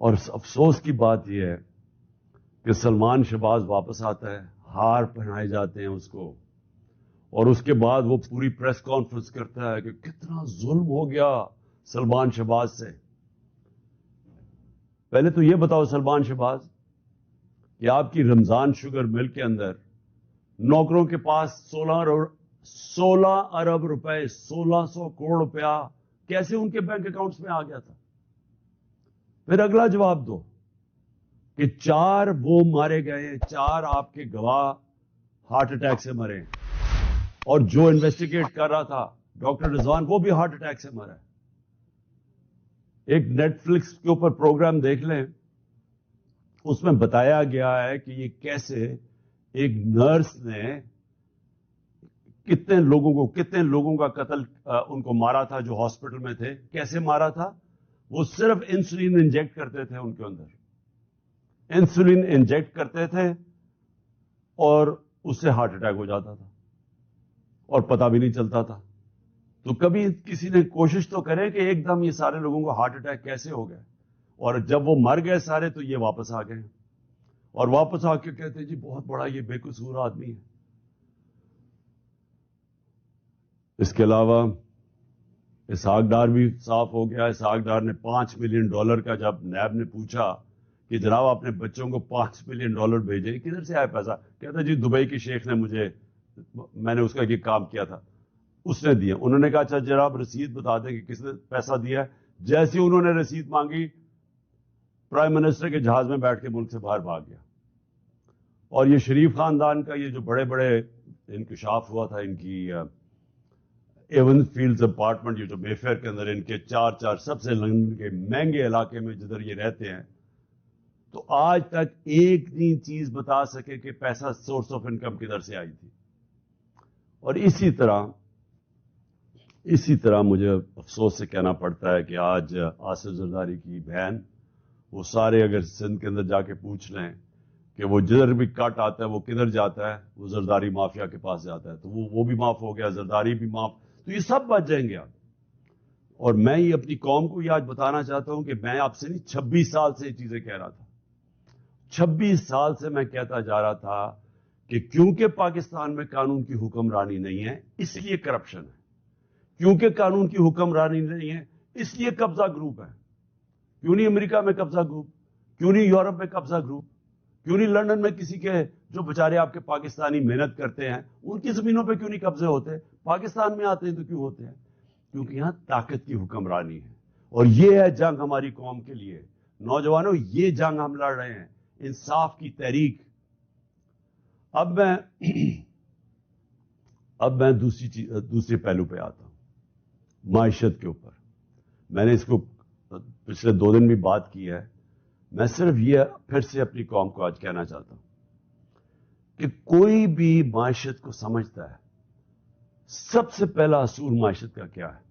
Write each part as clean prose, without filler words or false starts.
اور افسوس کی بات یہ ہے کہ سلمان شہباز واپس آتا ہے، ہار پہنائے جاتے ہیں اس کو، اور اس کے بعد وہ پوری پریس کانفرنس کرتا ہے کہ کتنا ظلم ہو گیا سلمان شہباز سے۔ پہلے تو یہ بتاؤ سلمان شہباز کہ آپ کی رمضان شوگر مل کے اندر نوکروں کے پاس 16 ارب روپے، 1600 کروڑ روپیہ کیسے ان کے بینک اکاؤنٹس میں آ گیا تھا؟ پھر اگلا جواب دو کہ 4 وہ مارے گئے ہیں، 4 آپ کے گواہ ہارٹ اٹیک سے مرے ہیں، اور جو انویسٹیگیٹ کر رہا تھا ڈاکٹر رضوان وہ بھی ہارٹ اٹیک سے مرا ہے۔ ایک نیٹ فلکس کے اوپر پروگرام دیکھ لیں، اس میں بتایا گیا ہے کہ یہ کیسے ایک نرس نے کتنے لوگوں کا قتل ان کو مارا تھا جو ہاسپٹل میں تھے۔ کیسے مارا تھا؟ وہ صرف انسولین انجیکٹ کرتے تھے، ان کے اندر انسولین انجیکٹ کرتے تھے اور اس سے ہارٹ اٹیک ہو جاتا تھا اور پتہ بھی نہیں چلتا تھا۔ تو کبھی کسی نے کوشش تو کرے کہ ایک دم یہ سارے لوگوں کو ہارٹ اٹیک کیسے ہو گئے، اور جب وہ مر گئے سارے تو یہ واپس آ گئے، اور واپس آ کے کہتے جی بہت بڑا یہ بے قصور آدمی ہے۔ اس کے علاوہ اسحاق ڈار بھی صاف ہو گیا۔ اسحاق ڈار نے $5 ملین کا، جب نیب نے پوچھا کہ جناب اپنے بچوں کو $5 ملین بھیجے، کدھر سے آیا پیسہ؟ کہتا جی دبئی کے شیخ نے میں نے اس کا یہ کام کیا تھا، اس نے دیا۔ انہوں نے کہا اچھا جناب رسید بتا دیں کہ کس نے پیسہ دیا ہے۔ جیسے انہوں نے رسید مانگی، پرائم منسٹر کے جہاز میں بیٹھ کے ملک سے باہر بھاگ گیا۔ اور یہ شریف خاندان کا یہ جو بڑے بڑے انکشاف ہوا تھا، ان کی ایون فیلڈز اپارٹمنٹ، یہ جو بے فیئر کے اندر ان کے 4 سب سے لندن کے مہنگے علاقے میں جدھر یہ رہتے ہیں، تو آج تک ایک نہیں چیز بتا سکے کہ پیسہ سورس آف انکم کدھر سے آئی تھی۔ اور اسی طرح مجھے افسوس سے کہنا پڑتا ہے کہ آج آصف زرداری کی بہن، وہ سارے اگر سندھ کے اندر جا کے پوچھ لیں کہ وہ جدھر بھی کٹ آتا ہے وہ کدھر جاتا ہے، وہ زرداری مافیا کے پاس جاتا ہے، تو وہ بھی معاف ہو گیا، زرداری بھی معاف، تو یہ سب بچ جائیں گے آپ۔ اور میں یہ اپنی قوم کو یہ آج بتانا چاہتا ہوں کہ میں آپ سے نہیں 26 سال سے یہ چیزیں کہہ رہا تھا، 26 سال سے میں کہتا جا رہا تھا کہ کیونکہ پاکستان میں قانون کی حکمرانی نہیں ہے اس لیے کرپشن ہے، کیونکہ قانون کی حکمرانی نہیں ہے اس لیے قبضہ گروپ ہے۔ کیوں نہیں امریکہ میں قبضہ گروپ؟ کیوں نہیں یورپ میں قبضہ گروپ؟ کیوں نہیں لندن میں کسی کے جو بیچارے آپ کے پاکستانی محنت کرتے ہیں ان کی زمینوں پہ کیوں نہیں قبضے ہوتے؟ پاکستان میں آتے ہیں تو کیوں ہوتے ہیں؟ کیونکہ یہاں طاقت کی حکمرانی ہے، اور یہ ہے جنگ ہماری قوم کے لیے۔ نوجوانوں، یہ جنگ ہم لڑ رہے ہیں، انصاف کی تحریک۔ اب میں دوسرے پہلو پہ آتا ہوں، معیشت کے اوپر۔ میں نے اس کو پچھلے 2 دن بھی بات کی ہے، میں صرف یہ پھر سے اپنی قوم کو آج کہنا چاہتا ہوں کہ کوئی بھی معیشت کو سمجھتا ہے، سب سے پہلا اصول معیشت کا کیا ہے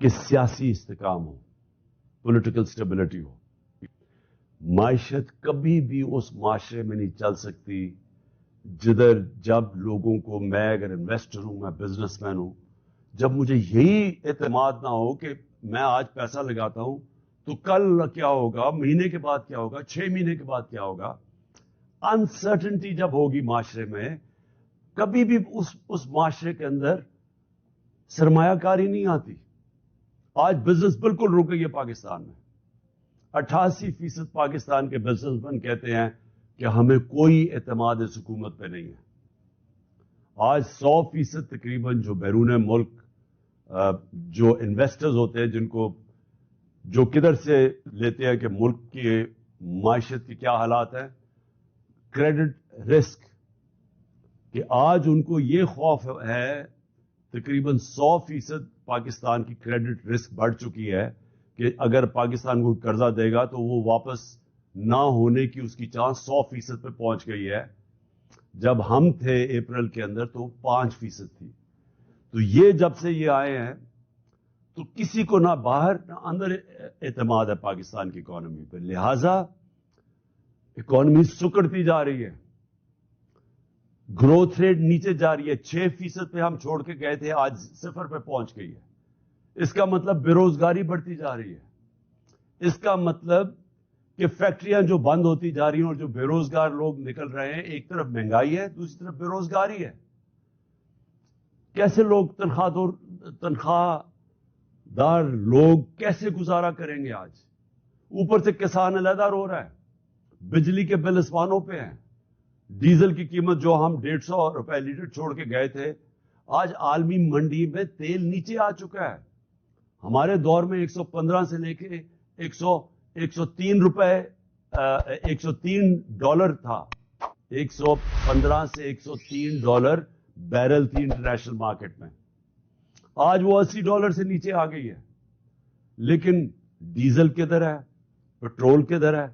کہ سیاسی استحکام ہو، پولیٹیکل سٹیبلٹی ہو۔ معیشت کبھی بھی اس معاشرے میں نہیں چل سکتی جب لوگوں کو، میں اگر انویسٹر ہوں، میں بزنس مین ہوں، جب مجھے یہی اعتماد نہ ہو کہ میں آج پیسہ لگاتا ہوں تو کل کیا ہوگا، مہینے کے بعد کیا ہوگا، 6 مہینے کے بعد کیا ہوگا۔ انسرٹنٹی جب ہوگی معاشرے میں، کبھی بھی اس معاشرے کے اندر سرمایہ کاری نہیں آتی۔ آج بزنس بالکل رک گئی ہے پاکستان میں۔ 88% پاکستان کے بزنس مین کہتے ہیں کہ ہمیں کوئی اعتماد اس حکومت پہ نہیں ہے۔ آج 100% تقریباً جو بیرون ملک جو انویسٹرز ہوتے ہیں، جو کدھر سے لیتے ہیں کہ ملک کی معیشت کے کیا حالات ہیں، کریڈٹ رسک، کہ آج ان کو یہ خوف ہے، تقریباً 100% پاکستان کی کریڈٹ رسک بڑھ چکی ہے کہ اگر پاکستان کو قرضہ دے گا تو وہ واپس نہ ہونے کی اس کی چانس 100% پہ پہنچ گئی ہے۔ جب ہم تھے اپریل کے اندر تو 5% تھی۔ تو یہ جب سے یہ آئے ہیں تو کسی کو نہ باہر نہ اندر اعتماد ہے پاکستان کی اکانومی پہ، لہذا اکانومی سکڑتی جا رہی ہے، گروتھ ریٹ نیچے جا رہی ہے، 6% پہ ہم چھوڑ کے گئے تھے، آج 0 پہ پہنچ گئی ہے۔ اس کا مطلب بے روزگاری بڑھتی جا رہی ہے، اس کا مطلب کہ فیکٹریاں جو بند ہوتی جا رہی ہیں اور جو بے روزگار لوگ نکل رہے ہیں، ایک طرف مہنگائی ہے، دوسری طرف بے روزگاری ہے. کیسے لوگ تنخواہ دار لوگ کیسے گزارا کریں گے آج؟ اوپر سے کسان علیحدہ رو رہا ہے، بجلی کے بل آسمانوں پہ ہیں، ڈیزل کی قیمت جو ہم 150 روپے لیٹر چھوڑ کے گئے تھے، آج عالمی منڈی میں تیل نیچے آ چکا ہے. ہمارے دور میں 115 سے لے کے 103 روپے $103 تھا. 115 سے $103 بیرل تھی انٹرنیشنل مارکیٹ میں. آج وہ $80 سے نیچے آ گئی ہے. لیکن ڈیزل کدھر ہے؟ پٹرول کدھر ہے؟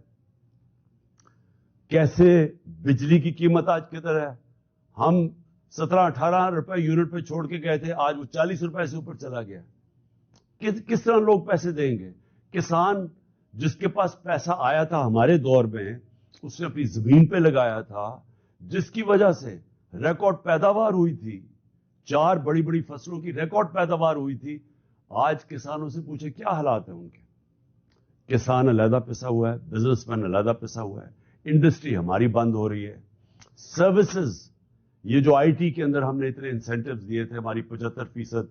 کیسے بجلی کی قیمت آج کدھر ہے؟ ہم 17-18 روپے یونٹ پہ چھوڑ کے گئے تھے، آج وہ 40 روپے سے اوپر چلا گیا. کس طرح لوگ پیسے دیں گے؟ کسان جس کے پاس پیسہ آیا تھا ہمارے دور میں، اس نے اپنی زمین پہ لگایا تھا، جس کی وجہ سے ریکارڈ پیداوار ہوئی تھی، 4 بڑی بڑی فصلوں کی ریکارڈ پیداوار ہوئی تھی. آج کسانوں سے پوچھے کیا حالات ہیں ان کے؟ کسان علیحدہ پسا ہوا ہے، بزنس مین علیحدہ پسا ہوا ہے، انڈسٹری ہماری بند ہو رہی ہے. سروسز، یہ جو آئی ٹی کے اندر ہم نے اتنے انسینٹیوز دیے تھے، ہماری 75%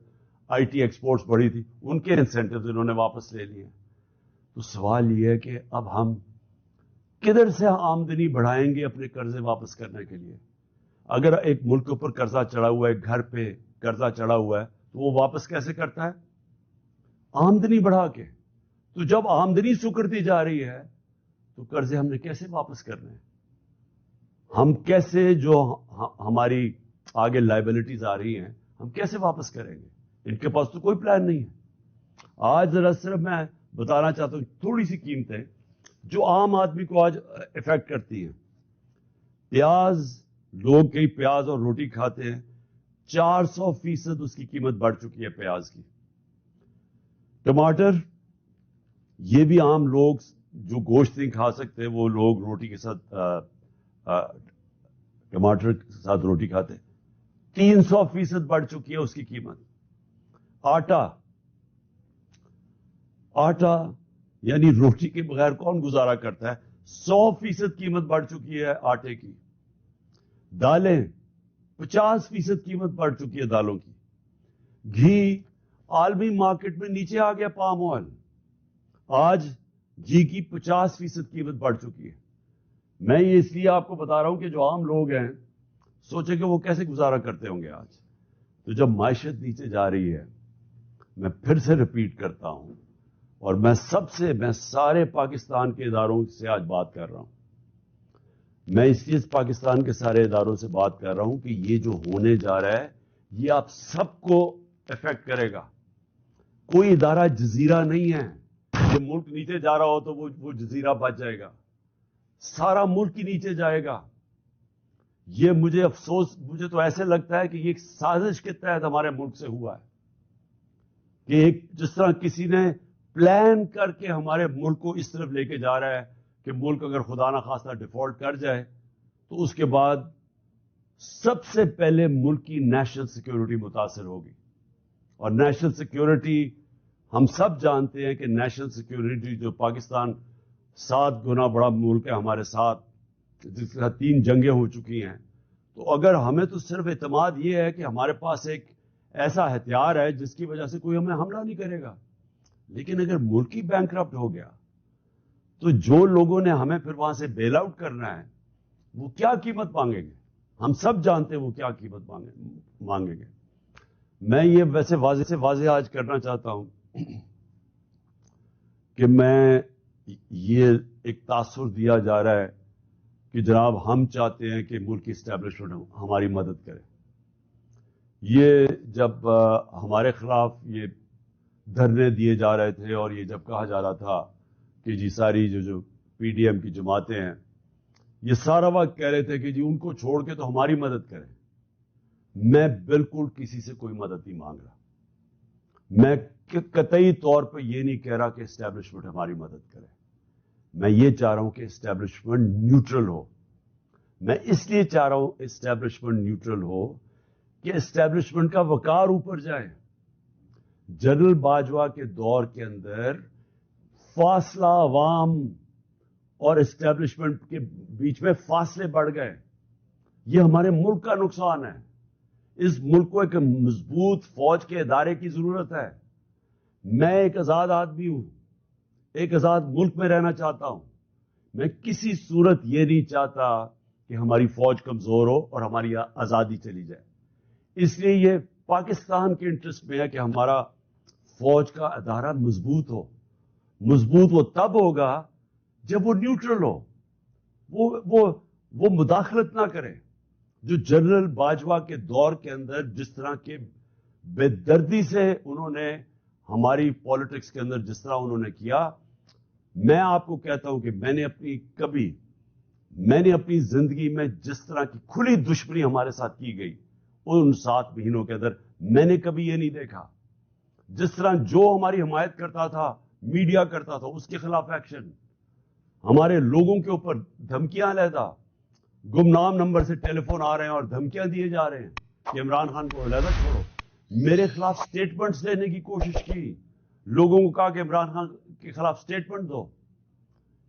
آئی ٹی ایکسپورٹس بڑھی تھی، ان کے انسینٹیوز انہوں نے واپس لے لیے. تو سوال یہ ہے کہ اب ہم کدھر سے آمدنی بڑھائیں گے اپنے قرضے واپس کرنے کے لیے؟ اگر ایک ملک کے اوپر قرضہ چڑھا ہوا ہے، گھر پہ قرضہ چڑھا ہوا ہے، تو وہ واپس کیسے کرتا ہے؟ آمدنی بڑھا کے. تو جب آمدنی سکڑتی جا رہی ہے تو قرضے ہم نے کیسے واپس کرنے ہیں؟ ہم کیسے جو ہماری آگے لائبلٹیز آ رہی ہیں ہم کیسے واپس کریں گے؟ ان کے پاس تو کوئی پلان نہیں ہے. آج ذرا صرف میں بتانا چاہتا ہوں تھوڑی سی قیمتیں جو عام آدمی کو آج افیکٹ کرتی ہیں. پیاز، لوگ کئی پیاز اور روٹی کھاتے ہیں، 400% اس کی قیمت بڑھ چکی ہے پیاز کی. ٹماٹر، یہ بھی عام لوگ جو گوشت نہیں کھا سکتے وہ لوگ روٹی کے ساتھ ٹماٹر کے ساتھ روٹی کھاتے. 300% بڑھ چکی ہے اس کی قیمت. آٹا یعنی روٹی کے بغیر کون گزارا کرتا ہے؟ 100% قیمت بڑھ چکی ہے آٹے کی. دالیں، 50% قیمت بڑھ چکی ہے دالوں کی. گھی عالمی مارکیٹ میں نیچے آ گیا. پام آئل، آج گھی کی 50% قیمت بڑھ چکی ہے. میں یہ اس لیے آپ کو بتا رہا ہوں کہ جو عام لوگ ہیں سوچیں کہ وہ کیسے گزارا کرتے ہوں گے آج. تو جب معیشت نیچے جا رہی ہے، میں پھر سے ریپیٹ کرتا ہوں، اور میں سارے پاکستان کے اداروں سے آج بات کر رہا ہوں. میں اس لیے پاکستان کے سارے اداروں سے بات کر رہا ہوں کہ یہ جو ہونے جا رہا ہے یہ آپ سب کو افیکٹ کرے گا. کوئی ادارہ جزیرہ نہیں ہے کہ ملک نیچے جا رہا ہو تو وہ جزیرہ بچ جائے گا. سارا ملک ہی نیچے جائے گا. یہ مجھے تو ایسے لگتا ہے کہ یہ ایک سازش کے تحت ہمارے ملک سے ہوا ہے، کہ جس طرح کسی نے پلان کر کے ہمارے ملک کو اس طرف لے کے جا رہا ہے کہ ملک اگر خدا نہ خواستہ ڈیفالٹ کر جائے تو اس کے بعد سب سے پہلے ملک کی نیشنل سیکیورٹی متاثر ہوگی. اور نیشنل سیکیورٹی ہم سب جانتے ہیں کہ نیشنل سیکیورٹی جو پاکستان 7 گنا بڑا ملک ہے ہمارے ساتھ، جس کے ساتھ 3 جنگیں ہو چکی ہیں. تو اگر ہمیں تو صرف اعتماد یہ ہے کہ ہمارے پاس ایک ایسا ہتھیار ہے جس کی وجہ سے کوئی ہمیں حملہ نہیں کرے گا. لیکن اگر ملک ہی بینکرپٹ ہو گیا تو جو لوگوں نے ہمیں پھر وہاں سے بیل آؤٹ کرنا ہے وہ کیا قیمت مانگیں گے؟ ہم سب جانتے ہیں وہ کیا قیمت مانگیں گے. میں یہ ویسے واضح آج کرنا چاہتا ہوں کہ میں یہ ایک تاثر دیا جا رہا ہے کہ جناب ہم چاہتے ہیں کہ ملک کی اسٹیبلشمنٹ ہماری مدد کرے. یہ جب ہمارے خلاف یہ دھرنے دیے جا رہے تھے اور یہ جب کہا جا رہا تھا کہ جی ساری جو پی ڈی ایم کی جماعتیں ہیں یہ سارا وقت کہہ رہے تھے کہ جی ان کو چھوڑ کے تو ہماری مدد کریں. میں بالکل کسی سے کوئی مدد نہیں مانگ رہا. میں قطعی طور پہ یہ نہیں کہہ رہا کہ اسٹیبلشمنٹ ہماری مدد کرے. میں یہ چاہ رہا ہوں کہ اسٹیبلشمنٹ نیوٹرل ہو. میں اس لیے چاہ رہا ہوں اسٹیبلشمنٹ نیوٹرل ہو کہ اسٹیبلشمنٹ کا وقار اوپر جائے. جنرل باجوہ کے دور کے اندر فاصلہ عوام اور اسٹیبلشمنٹ کے بیچ میں فاصلے بڑھ گئے. یہ ہمارے ملک کا نقصان ہے. اس ملک کو ایک مضبوط فوج کے ادارے کی ضرورت ہے. میں ایک آزاد آدمی ہوں, ایک آزاد ملک میں رہنا چاہتا ہوں. میں کسی صورت یہ نہیں چاہتا کہ ہماری فوج کمزور ہو اور ہماری آزادی چلی جائے. اس لیے یہ پاکستان کے انٹرسٹ میں ہے کہ ہمارا فوج کا ادارہ مضبوط ہو. مضبوط وہ تب ہوگا جب وہ نیوٹرل ہو, وہ مداخلت نہ کرے. جو جنرل باجوہ کے دور کے اندر جس طرح کے بے دردی سے انہوں نے ہماری پالیٹکس کے اندر جس طرح انہوں نے کیا, میں آپ کو کہتا ہوں کہ میں نے اپنی زندگی میں جس طرح کی کھلی دشمنی ہمارے ساتھ کی گئی ان 7 مہینوں کے اندر میں نے کبھی یہ نہیں دیکھا. جس طرح جو ہماری حمایت کرتا تھا, میڈیا کرتا تھا, اس کے خلاف ایکشن, ہمارے لوگوں کے اوپر دھمکیاں علیحدہ, گمنام نمبر سے ٹیلی فون آ رہے ہیں اور دھمکیاں دیے جا رہے ہیں کہ عمران خان کو علیحدہ چھوڑو. میرے خلاف سٹیٹمنٹس لینے کی کوشش کی, لوگوں کو کہا کہ عمران خان کے خلاف سٹیٹمنٹ دو.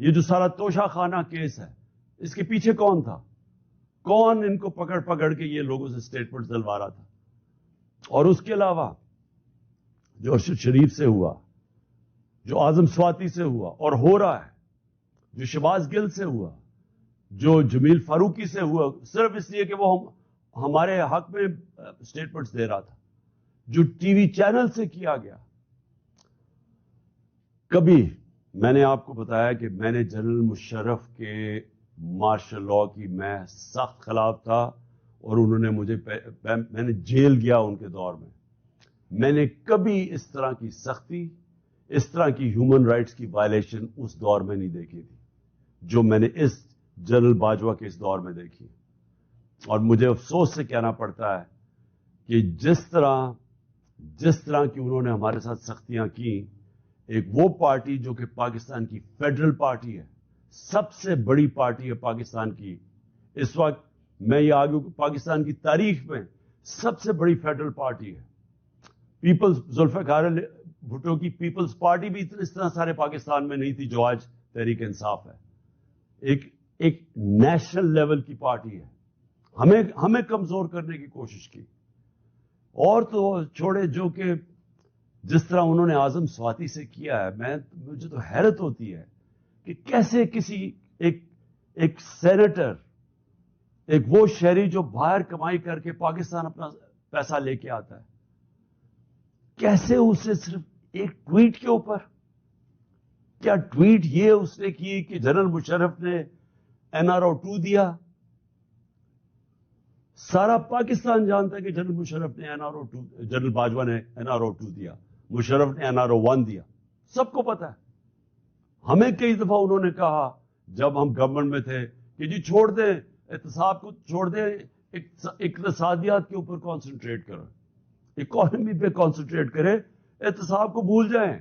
یہ جو سارا توشہ خانہ کیس ہے, اس کے پیچھے کون تھا؟ کون ان کو پکڑ کے یہ لوگوں سے سٹیٹمنٹ دلوا رہا تھا؟ اور اس کے علاوہ جو ارشد شریف سے ہوا, جو اعظم سواتی سے ہوا اور ہو رہا ہے, جو شہباز گل سے ہوا, جو جمیل فاروقی سے ہوا, صرف اس لیے کہ وہ ہمارے حق میں سٹیٹمنٹس دے رہا تھا, جو ٹی وی چینل سے کیا گیا. کبھی میں نے آپ کو بتایا کہ میں نے جنرل مشرف کے مارشل لاء کی میں سخت خلاف تھا, اور انہوں نے میں نے جیل گیا ان کے دور میں. میں نے کبھی اس طرح کی سختی, اس طرح کی ہیومن رائٹس کی وائلیشن اس دور میں نہیں دیکھی تھی جو میں نے اس جنرل باجوہ کے اس دور میں دیکھی. اور مجھے افسوس سے کہنا پڑتا ہے کہ جس طرح کی انہوں نے ہمارے ساتھ سختیاں کی, ایک وہ پارٹی جو کہ پاکستان کی فیڈرل پارٹی ہے, سب سے بڑی پارٹی ہے پاکستان کی اس وقت, میں یہ آگے پاکستان کی تاریخ میں سب سے بڑی فیڈرل پارٹی ہے. ذوالفقار بھٹو کی پیپلز پارٹی بھی اس طرح سارے پاکستان میں نہیں تھی جو آج تحریک انصاف ہے. ایک نیشنل لیول کی پارٹی ہے. ہمیں کمزور کرنے کی کوشش کی. اور تو چھوڑے جو کہ جس طرح انہوں نے اعظم سواتی سے کیا ہے, مجھے تو حیرت ہوتی ہے کہ کیسے کسی ایک سینیٹر, ایک وہ شہری جو باہر کمائی کر کے پاکستان اپنا پیسہ لے کے آتا ہے, کیسے اسے صرف ایک ٹویٹ کے اوپر, کیا ٹویٹ یہ اس نے کی کہ جنرل مشرف نے NRO 2 دیا؟ سارا پاکستان جانتا ہے کہ جنرل مشرف نے جنرل باجوہ نے NRO 2 دیا, مشرف نے NRO 1 دیا, سب کو پتا ہے. ہمیں کئی دفعہ انہوں نے کہا جب ہم گورنمنٹ میں تھے کہ جی چھوڑ دیں احتساب کو, چھوڑ دیں, اقتصادیات کے اوپر کانسنٹریٹ کریں, اکانومی پہ کانسنٹریٹ کریں, احتساب کو بھول جائیں.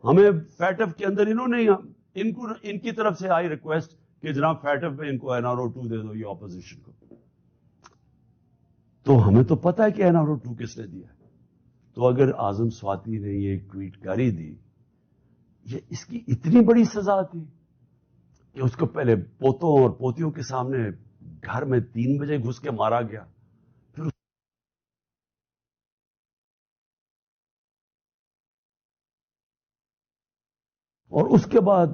ہمیں فیٹف کے اندر انہوں نے ان کی طرف سے آئی ریکویسٹ کہ جناب فیٹف میں ان کو NRO 2 دے دو, یہ اپوزیشن کو. تو ہمیں تو پتا ہے کہ NRO 2 کس نے دیا. تو اگر اعظم سواتی نے یہ ایک ٹویٹ کاری دی, یہ اس کی اتنی بڑی سزا تھی کہ اس کو پہلے پوتوں اور پوتیوں کے سامنے گھر میں 3 بجے گھس کے مارا گیا, پھر اور اس کے بعد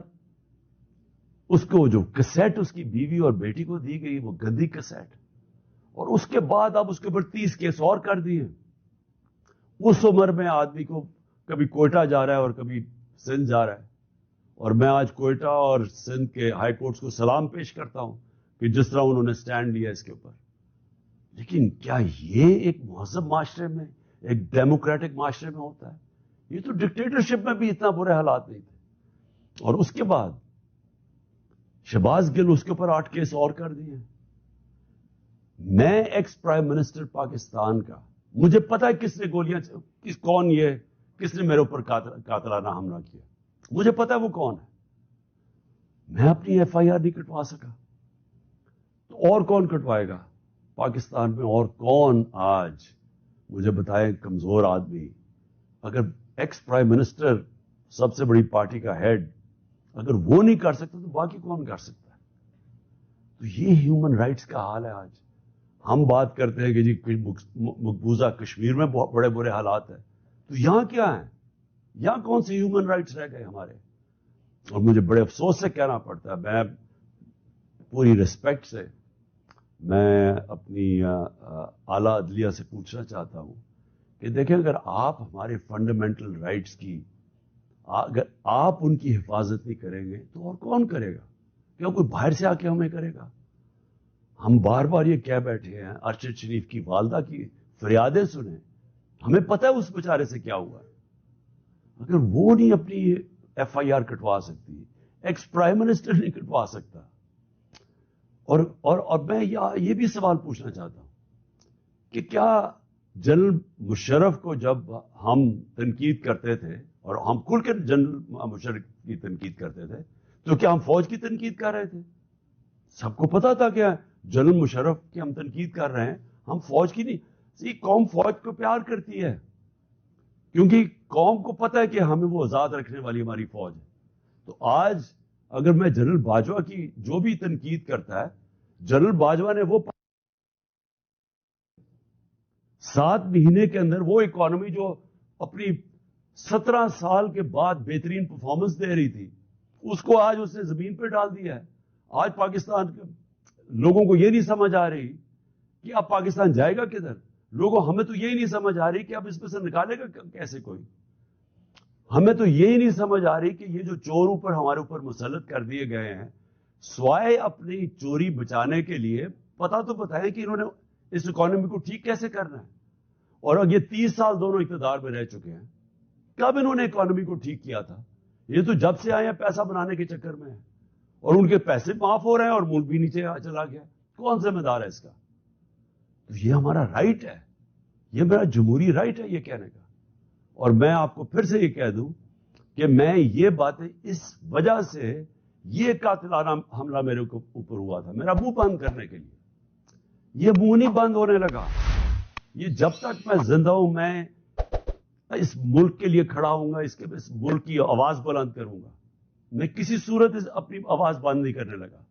اس کو جو کسیٹ اس کی بیوی اور بیٹی کو دی گئی وہ گندی کسیٹ, اور اس کے بعد اب اس کے اوپر 30 کیس اور کر دیے. اس عمر میں آدمی کو کبھی کوئٹہ جا رہا ہے اور کبھی سندھ جا رہا ہے, اور میں آج کوئٹہ اور سندھ کے ہائی کورٹس کو سلام پیش کرتا ہوں کہ جس طرح انہوں نے سٹینڈ لیا اس کے اوپر. لیکن کیا یہ ایک مہذب معاشرے میں, ایک ڈیموکریٹک معاشرے میں ہوتا ہے؟ یہ تو ڈکٹیٹرشپ میں بھی اتنا برے حالات نہیں تھے. اور اس کے بعد شہباز گل, اس کے اوپر 8 کیس اور کر دیے. میں ایکس پرائم منسٹر پاکستان کا, مجھے پتا ہے کس نے گولیاں, کس نے میرے اوپر قاتلانہ حملہ کیا, مجھے پتا ہے وہ کون ہے. میں اپنی FIR نہیں کٹوا سکا, تو اور کون کٹوائے گا پاکستان میں؟ اور کون آج مجھے بتائے کمزور آدمی, اگر ایکس پرائم منسٹر سب سے بڑی پارٹی کا ہیڈ، اگر وہ نہیں کر سکتا تو باقی کون کر سکتا ہے؟ تو یہ ہیومن رائٹس کا حال ہے آج. ہم بات کرتے ہیں کہ جی مقبوضہ کشمیر میں بہت بڑے برے حالات ہیں، تو یہاں کیا ہیں؟ یہاں کون سے ہیومن رائٹس رہ گئے ہمارے؟ اور مجھے بڑے افسوس سے کہنا پڑتا ہے، میں پوری ریسپیکٹ سے میں اپنی اعلیٰ عدلیہ سے پوچھنا چاہتا ہوں کہ دیکھیں، اگر آپ ہمارے فنڈامنٹل رائٹس کی، اگر آپ ان کی حفاظت نہیں کریں گے تو اور کون کرے گا؟ کیا کوئی باہر سے آ کے ہمیں کرے گا؟ ہم بار بار یہ کہہ بیٹھے ہیں، ارشد شریف کی والدہ کی فریادیں سنیں، ہمیں پتہ ہے اس بیچارے سے کیا ہوا ہے. اگر وہ نہیں اپنی ایف آئی آر کٹوا سکتی، ایکس پرائم منسٹر نہیں کٹوا سکتا. اور میں یہ بھی سوال پوچھنا چاہتا ہوں کہ کیا جنرل مشرف کو جب ہم تنقید کرتے تھے، اور ہم کھل کر جنرل مشرف کی تنقید کرتے تھے، تو کیا ہم فوج کی تنقید کر رہے تھے؟ سب کو پتا تھا کہ جنرل مشرف کی ہم تنقید کر رہے ہیں، ہم فوج کی نہیں. قوم فوج کو پیار کرتی ہے کیونکہ قوم کو پتا ہے کہ ہمیں وہ آزاد رکھنے والی ہماری فوج ہے. تو آج اگر میں جنرل باجوہ کی جو بھی تنقید کرتا ہے، جنرل باجوہ نے وہ 7 مہینے کے اندر وہ اکانومی جو اپنی 17 سال کے بعد بہترین پرفارمنس دے رہی تھی، اس کو آج اس نے زمین پہ ڈال دیا ہے. آج پاکستان کے لوگوں کو یہ نہیں سمجھ آ رہی کہ اب پاکستان جائے گا کدھر. ہمیں تو یہی نہیں سمجھ آ رہی کہ اب اس میں سے نکالے گا کیسے کوئی. ہمیں تو یہی نہیں سمجھ آ رہی کہ یہ جو چور اوپر ہمارے اوپر مسلط کر دیے گئے ہیں، سوائے اپنی چوری بچانے کے لیے پتا تو بتائیں کہ انہوں نے اس اکانومی کو ٹھیک کیسے کرنا ہے. اور اب یہ 30 سال دونوں اقتدار میں رہ چکے ہیں، کب انہوں نے اکانومی کو ٹھیک کیا تھا؟ یہ تو جب سے آئے ہیں پیسہ بنانے کے چکر میں ہے، اور ان کے پیسے معاف ہو رہے ہیں اور ملک بھی نیچے چلا گیا. کون ذمہ دار ہے اس کا؟ تو یہ ہمارا رائٹ ہے، یہ میرا جمہوری رائٹ ہے یہ کہنے کا. اور میں آپ کو پھر سے یہ کہہ دوں کہ میں یہ باتیں اس وجہ سے، یہ قاتلانہ حملہ میرے اوپر ہوا تھا میرا منہ بند کرنے کے لیے. یہ منہ نہیں بند ہونے لگا. یہ جب تک میں زندہ ہوں، میں اس ملک کے لیے کھڑا ہوں گا، اس ملک کی آواز بلند کروں گا. میں کسی صورت اپنی آواز بند نہیں کرنے لگا.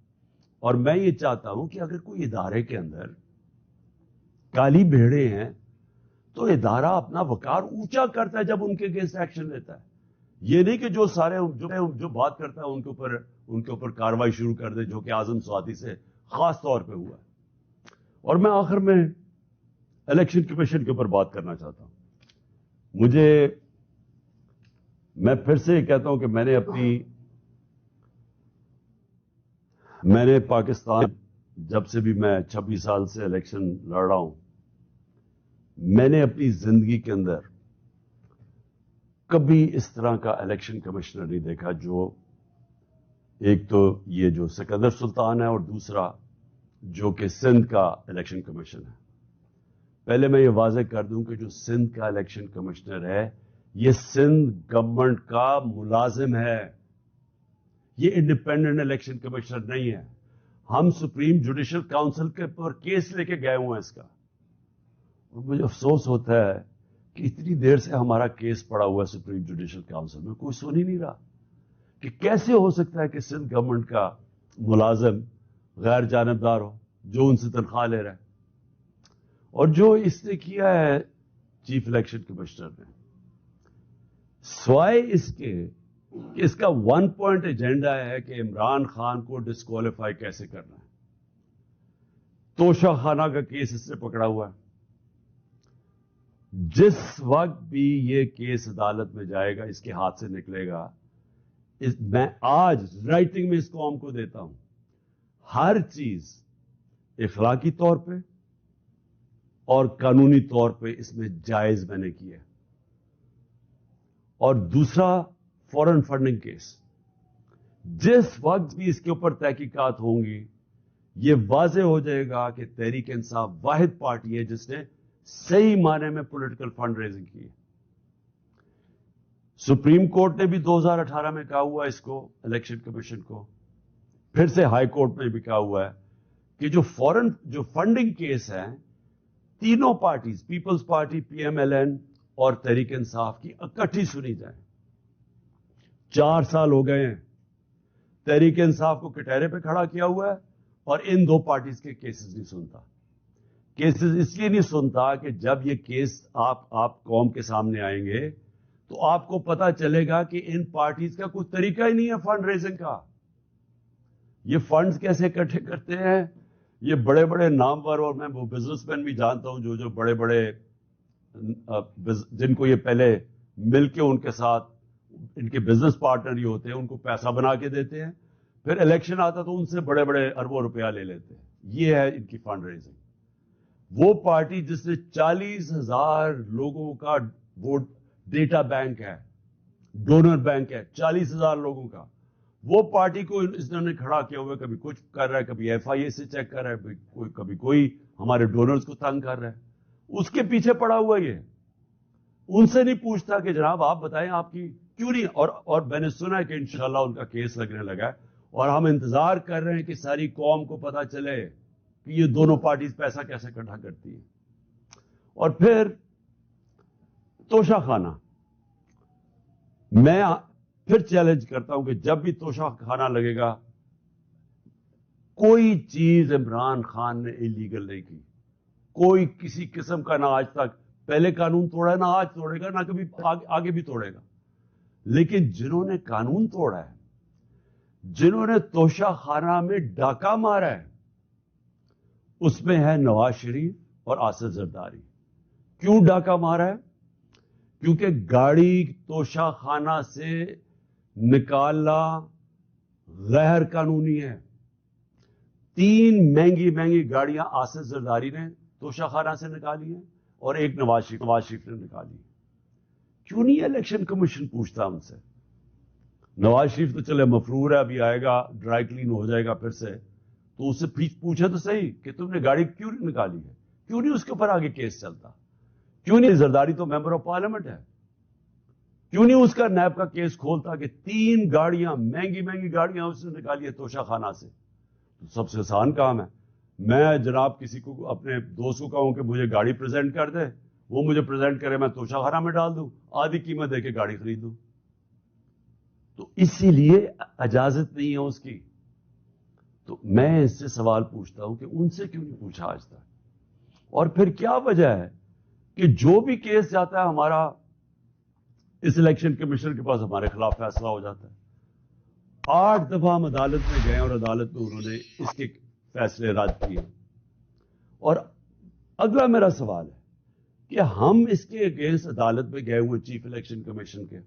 اور میں یہ چاہتا ہوں کہ اگر کوئی ادارے کے اندر کالی بھیڑے ہیں تو ادارہ اپنا وقار اونچا کرتا ہے جب ان کے اگینسٹ ایکشن لیتا ہے. یہ نہیں کہ جو سارے جو بات کرتا ہے ان کے اوپر کاروائی شروع کر دے، جو کہ اعظم سعودی سے خاص طور پہ ہوا ہے. اور میں آخر میں الیکشن کمیشن کے اوپر بات کرنا چاہتا ہوں. میں پھر سے یہ کہتا ہوں کہ میں نے پاکستان، جب سے بھی میں 26 سال سے الیکشن لڑ رہا ہوں، میں نے اپنی زندگی کے اندر کبھی اس طرح کا الیکشن کمشنر نہیں دیکھا. جو ایک تو یہ جو سکندر سلطان ہے، اور دوسرا جو کہ سندھ کا الیکشن کمیشن ہے. پہلے میں یہ واضح کر دوں کہ جو سندھ کا الیکشن کمشنر ہے، یہ سندھ گورنمنٹ کا ملازم ہے، یہ انڈیپینڈنٹ الیکشن کمشنر نہیں ہے. ہم سپریم جوڈیشل کاؤنسل کے پر کیس لے کے گئے ہوئے ہیں اس کا. اور مجھے افسوس ہوتا ہے کہ اتنی دیر سے ہمارا کیس پڑا ہوا ہے سپریم جوڈیشل کاؤنسل میں، کوئی سن ہی نہیں رہا کہ کیسے ہو سکتا ہے کہ سندھ گورنمنٹ کا ملازم غیر جانبدار ہو جو ان سے تنخواہ لے رہا ہے. اور جو اس نے کیا ہے چیف الیکشن کمشنر نے، سوائے اس کے کہ اس کا 1 پوائنٹ ایجنڈا ہے کہ عمران خان کو ڈسکوالیفائی کیسے کرنا ہے. توشہ خانہ کا کیس اس نے پکڑا ہوا ہے. جس وقت بھی یہ کیس عدالت میں جائے گا، اس کے ہاتھ سے نکلے گا، میں آج رائٹنگ میں اس قوم کو دیتا ہوں، ہر چیز اخلاقی طور پہ اور قانونی طور پہ اس میں جائز میں نے کی ہے. اور دوسرا فورن فنڈنگ کیس، جس وقت بھی اس کے اوپر تحقیقات ہوں گی، یہ واضح ہو جائے گا کہ تحریک انصاف واحد پارٹی ہے جس نے صحیح معنی میں پولیٹیکل فنڈ ریزنگ کی ہے. سپریم کورٹ نے بھی 2018 میں کہا ہوا ہے اس کو، الیکشن کمیشن کو، پھر سے ہائی کورٹ میں بھی کہا ہوا ہے کہ جو فنڈنگ کیس ہیں، تینوں parties, Peoples Party, P M L N اور تحریک انصاف کی اکٹھی سنی جائیں. 4 سال ہو گئے ہیں تحریک انصاف کو کٹہرے پہ کھڑا کیا ہوا ہے اور ان دو پارٹیز کے کیسز نہیں سنتا. کیسز اس لیے نہیں سنتا کہ جب یہ کیس آپ قوم کے سامنے آئیں گے تو آپ کو پتا چلے گا کہ ان پارٹیز کا کوئی طریقہ ہی نہیں ہے فنڈ ریزنگ کا. یہ فنڈز کیسے اکٹھے کرتے ہیں؟ یہ بڑے بڑے نامور، اور میں وہ بزنس مین بھی جانتا ہوں جو بڑے بڑے جن کو یہ پہلے مل کے ان کے ساتھ ان کے بزنس پارٹنر ہی ہوتے ہیں، ان کو پیسہ بنا کے دیتے ہیں، پھر الیکشن آتا تو ان سے بڑے بڑے اربوں روپیہ لے لیتے ہیں. یہ ہے ان کی فنڈ ریزنگ. وہ پارٹی جس نے 40,000 لوگوں کا ووٹ ڈیٹا بینک ہے، ڈونر بینک ہے 40,000 لوگوں کا، وہ پارٹی کو اس نے کھڑا کیا ہوا ہے. کبھی کچھ کر رہا ہے، کبھی ایف آئی اے سے چیک کر رہا ہے، کبھی کوئی ہمارے ڈونرز کو تنگ کر رہا ہے. اس کے پیچھے پڑا ہوا یہ ان سے نہیں پوچھتا کہ جناب آپ بتائیں آپ کی کیوں نہیں. اور میں نے سنا ہے کہ انشاءاللہ ان کا کیس لگنے لگا ہے اور ہم انتظار کر رہے ہیں کہ ساری قوم کو پتا چلے کہ یہ دونوں پارٹیز پیسہ کیسے اکٹھا کرتی ہیں. اور پھر توشہ خانہ، میں پھر چیلنج کرتا ہوں کہ جب بھی توشہ خانہ لگے گا، کوئی چیز عمران خان نے انلیگل نہیں کی، کوئی کسی قسم کا، نہ آج تک پہلے قانون توڑا ہے، نہ آج توڑے گا، نہ کبھی آگے بھی توڑے گا. لیکن جنہوں نے قانون توڑا ہے، جنہوں نے توشہ خانہ میں ڈاکہ مارا ہے، اس میں ہے نواز شریف اور آصف زرداری. کیوں ڈاکہ مارا ہے؟ کیونکہ گاڑی توشہ خانہ سے نکالنا غیر قانونی ہے. 3 مہنگی گاڑیاں آصف زرداری نے توشہ خانہ سے نکالی ہیں اور ایک نواز شریف نے نکالی ہے. کیوں نہیں الیکشن کمیشن پوچھتا ان سے؟ نواز شریف تو چلے مفرور ہے، ابھی آئے گا ڈرائی کلین ہو جائے گا پھر سے، تو اس سے پوچھے تو صحیح کہ تم نے گاڑی کیوں نہیں نکالی ہے، کیوں نہیں اس کے اوپر آگے کیس چلتا، کیوں نہیں زرداری تو ممبر آف پارلیمنٹ ہے، کیوں نہیں اس کا نیب کا کیس کھولتا کہ 3 گاڑیاں مہنگی گاڑیاں اس نے نکالی ہے توشہ خانہ سے. تو سب سے آسان کام ہے، میں جناب کسی کو اپنے دوست کو کہوں کہ مجھے گاڑی پریزنٹ کر دے، وہ مجھے پریزنٹ کرے، میں توشہ خانہ میں ڈال دوں، آدھی قیمت دے کے گاڑی خرید لوں. تو اسی لیے اجازت نہیں ہے اس کی. تو میں اس سے سوال پوچھتا ہوں کہ ان سے کیوں نہیں پوچھا آج تک؟ اور پھر کیا وجہ ہے کہ جو بھی کیس جاتا ہے ہمارا اس الیکشن کمیشن کے پاس ہمارے خلاف فیصلہ ہو جاتا ہے؟ 8 دفعہ ہم عدالت میں گئے اور عدالت میں انہوں نے اس کے فیصلے رد کیے. اور اگلا میرا سوال ہے کہ ہم اس کے اگینسٹ عدالت میں گئے ہوئے چیف الیکشن کمیشن کے،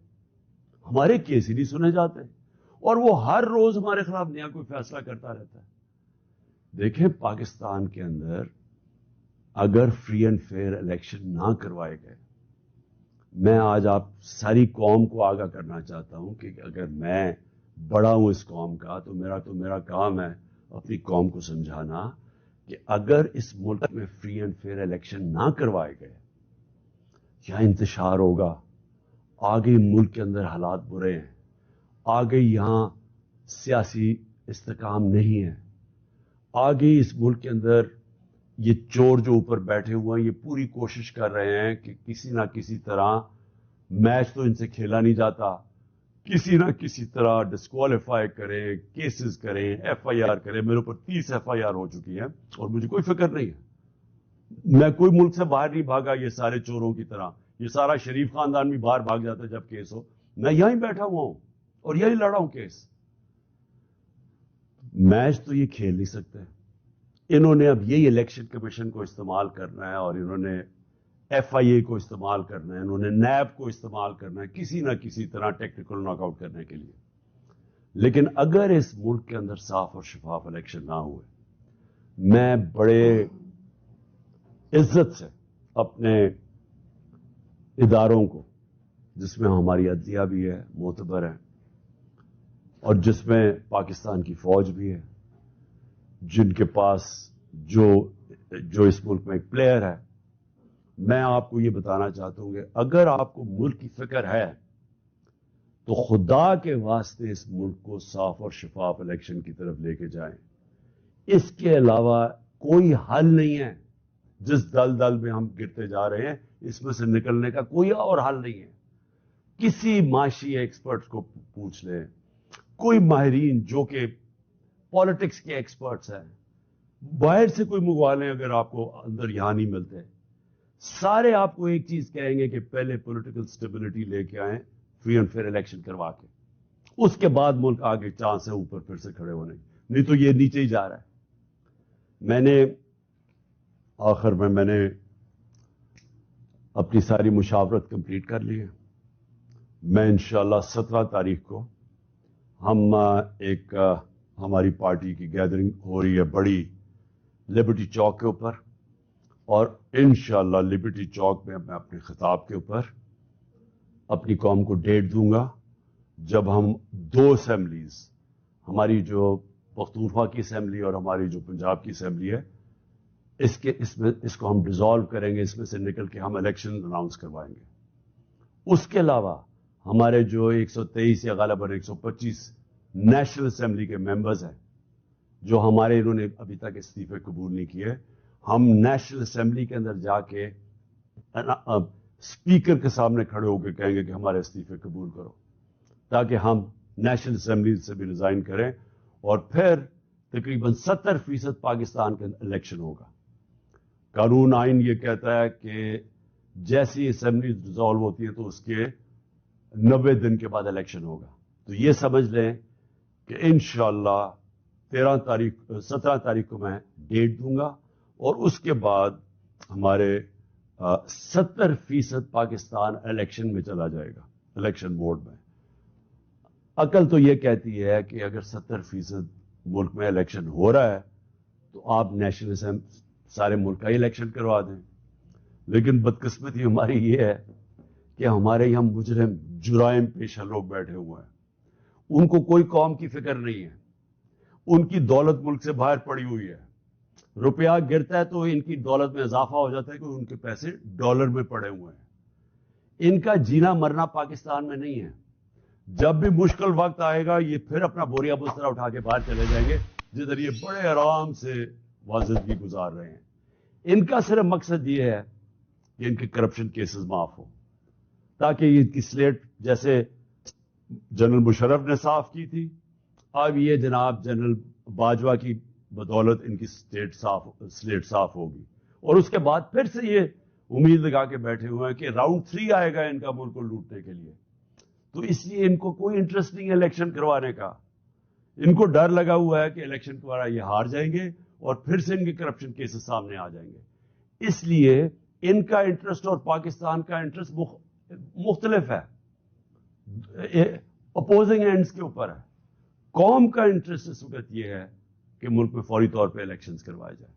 ہمارے کیس ہی نہیں سنے جاتے اور وہ ہر روز ہمارے خلاف نیا کوئی فیصلہ کرتا رہتا ہے. دیکھیں پاکستان کے اندر اگر فری اینڈ فیئر الیکشن نہ کروائے گئے، میں آج آپ ساری قوم کو آگاہ کرنا چاہتا ہوں کہ اگر میں بڑا ہوں اس قوم کا تو میرا کام ہے اپنی قوم کو سمجھانا کہ اگر اس ملک میں فری اینڈ فیئر الیکشن نہ کروائے گئے، یا انتشار ہوگا، آگے ملک کے اندر حالات برے ہیں، آگے یہاں سیاسی استحکام نہیں ہے، آگے اس ملک کے اندر یہ چور جو اوپر بیٹھے ہوئے ہیں یہ پوری کوشش کر رہے ہیں کہ کسی نہ کسی طرح میچ تو ان سے کھیلا نہیں جاتا، کسی نہ کسی طرح ڈسکوالیفائی کریں، کیسز کریں، ایف آئی آر کریں. میرے اوپر 30 ایف آئی آر ہو چکی ہیں اور مجھے کوئی فکر نہیں ہے. میں کوئی ملک سے باہر نہیں بھاگا یہ سارے چوروں کی طرح. یہ سارا شریف خاندان بھی باہر بھاگ جاتا ہے جب کیس ہو. میں یہیں بیٹھا ہوا ہوں اور یہیں لڑا ہوں کیس. میچ تو یہ کھیل نہیں سکتے. انہوں نے اب یہی الیکشن کمیشن کو استعمال کرنا ہے اور انہوں نے ایف آئی اے کو استعمال کرنا ہے، انہوں نے نیب کو استعمال کرنا ہے کسی نہ کسی طرح ٹیکنیکل ناک آؤٹ کرنے کے لیے. لیکن اگر اس ملک کے اندر صاف اور شفاف الیکشن نہ ہوئے، میں بڑے عزت سے اپنے اداروں کو، جس میں ہماری عدلیہ بھی ہے، معتبر ہے، اور جس میں پاکستان کی فوج بھی ہے، جن کے پاس جو اس ملک میں ایک پلیئر ہے، میں آپ کو یہ بتانا چاہتا ہوں کہ اگر آپ کو ملک کی فکر ہے تو خدا کے واسطے اس ملک کو صاف اور شفاف الیکشن کی طرف لے کے جائیں. اس کے علاوہ کوئی حل نہیں ہے. جس دل میں ہم گرتے جا رہے ہیں اس میں سے نکلنے کا کوئی اور حل نہیں ہے. کسی معاشی ایکسپرٹس کو پوچھ لیں, کوئی ماہرین جو کہ پالیٹکس کے ایکسپرٹس ہیں, باہر سے کوئی منگوا لیں اگر آپ کو اندر یہاں نہیں ملتے, سارے آپ کو ایک چیز کہیں گے کہ پہلے پولیٹیکل سٹیبلٹی لے کے آئیں, فری اینڈ فیئر الیکشن کروا کے, اس کے بعد ملک آگے چانس ہے اوپر پھر سے کھڑے ہونے, نہیں تو یہ نیچے ہی جا رہا ہے. میں نے آخر میں نے اپنی ساری مشاورت کمپلیٹ کر لی ہے. میں انشاءاللہ 17 تاریخ کو ہم ایک ہماری پارٹی کی گیدرنگ ہو رہی ہے بڑی لبرٹی چوک کے اوپر, اور انشاءاللہ لبرٹی چوک میں میں اپنے خطاب کے اوپر اپنی قوم کو ڈیٹ دوں گا جب ہم 2 اسمبلیز, ہماری جو پختونخوا کی اسمبلی اور ہماری جو پنجاب کی اسمبلی ہے, اس کو ہم ڈیزالو کریں گے, اس میں سے نکل کے ہم الیکشن اناؤنس کروائیں گے. اس کے علاوہ ہمارے جو 123 یا غالباً 125 نیشنل اسمبلی کے ممبرز ہیں جو ہمارے, انہوں نے ابھی تک استعفے قبول نہیں کیے, ہم نیشنل اسمبلی کے اندر جا کے اسپیکر کے سامنے کھڑے ہو کے کہیں گے کہ ہمارے استعفے قبول کرو, تاکہ ہم نیشنل اسمبلی سے بھی ریزائن کریں, اور پھر تقریباً 70% پاکستان کے الیکشن ہوگا. قانون آئین یہ کہتا ہے کہ جیسی اسمبلی ڈیزالو ہوتی ہے تو اس کے 90 دن کے بعد الیکشن ہوگا. تو یہ سمجھ لیں کہ انشاءاللہ 17 تاریخ کو میں ڈیٹ دوں گا, اور اس کے بعد ہمارے 70% پاکستان الیکشن میں چلا جائے گا, الیکشن موڈ میں. عقل تو یہ کہتی ہے کہ اگر 70% ملک میں الیکشن ہو رہا ہے تو آپ نیشنل اسمبلی سارے ملک کا ہی الیکشن کروا دیں. لیکن بدقسمتی ہماری یہ ہے کہ ہمارے یہاں مجرم جرائم پیشہ لوگ بیٹھے ہوئے ہیں, ان کو کوئی قوم کی فکر نہیں ہے, ان کی دولت ملک سے باہر پڑی ہوئی ہے, روپیہ گرتا ہے تو ان کی دولت میں اضافہ ہو جاتا ہے کہ ان کے پیسے ڈالر میں پڑے ہوئے ہیں. ان کا جینا مرنا پاکستان میں نہیں ہے. جب بھی مشکل وقت آئے گا یہ پھر اپنا بوریا بستر اٹھا کے باہر چلے جائیں گے, جدھر یہ بڑے آرام سے زندگی گزار رہے ہیں. ان کا صرف مقصد یہ ہے کہ ان کے کرپشن کیسز معاف ہو, تاکہ ان کی سلیٹ جیسے جنرل مشرف نے صاف کی تھی, اب یہ جناب جنرل باجوہ کی بدولت ان کی سلیٹ صاف ہوگی, اور اس کے بعد پھر سے یہ امید لگا کے بیٹھے ہوئے ہیں کہ راؤنڈ 3 آئے گا ان کا ملک کو لوٹنے کے لیے. تو اس لیے ان کو کوئی انٹرسٹ نہیں ہے الیکشن کروانے کا. ان کو ڈر لگا ہوا ہے کہ الیکشن کروانا یہ ہار جائیں گے اور پھر سے ان کے کرپشن کیسز سامنے آ جائیں گے. اس لیے ان کا انٹرسٹ اور پاکستان کا انٹرسٹ مختلف ہے, اپوزنگ اینڈز کے اوپر ہے. قوم کا انٹرسٹ اس وقت یہ ہے کہ ملک میں فوری طور پہ الیکشنز کروائے جائیں.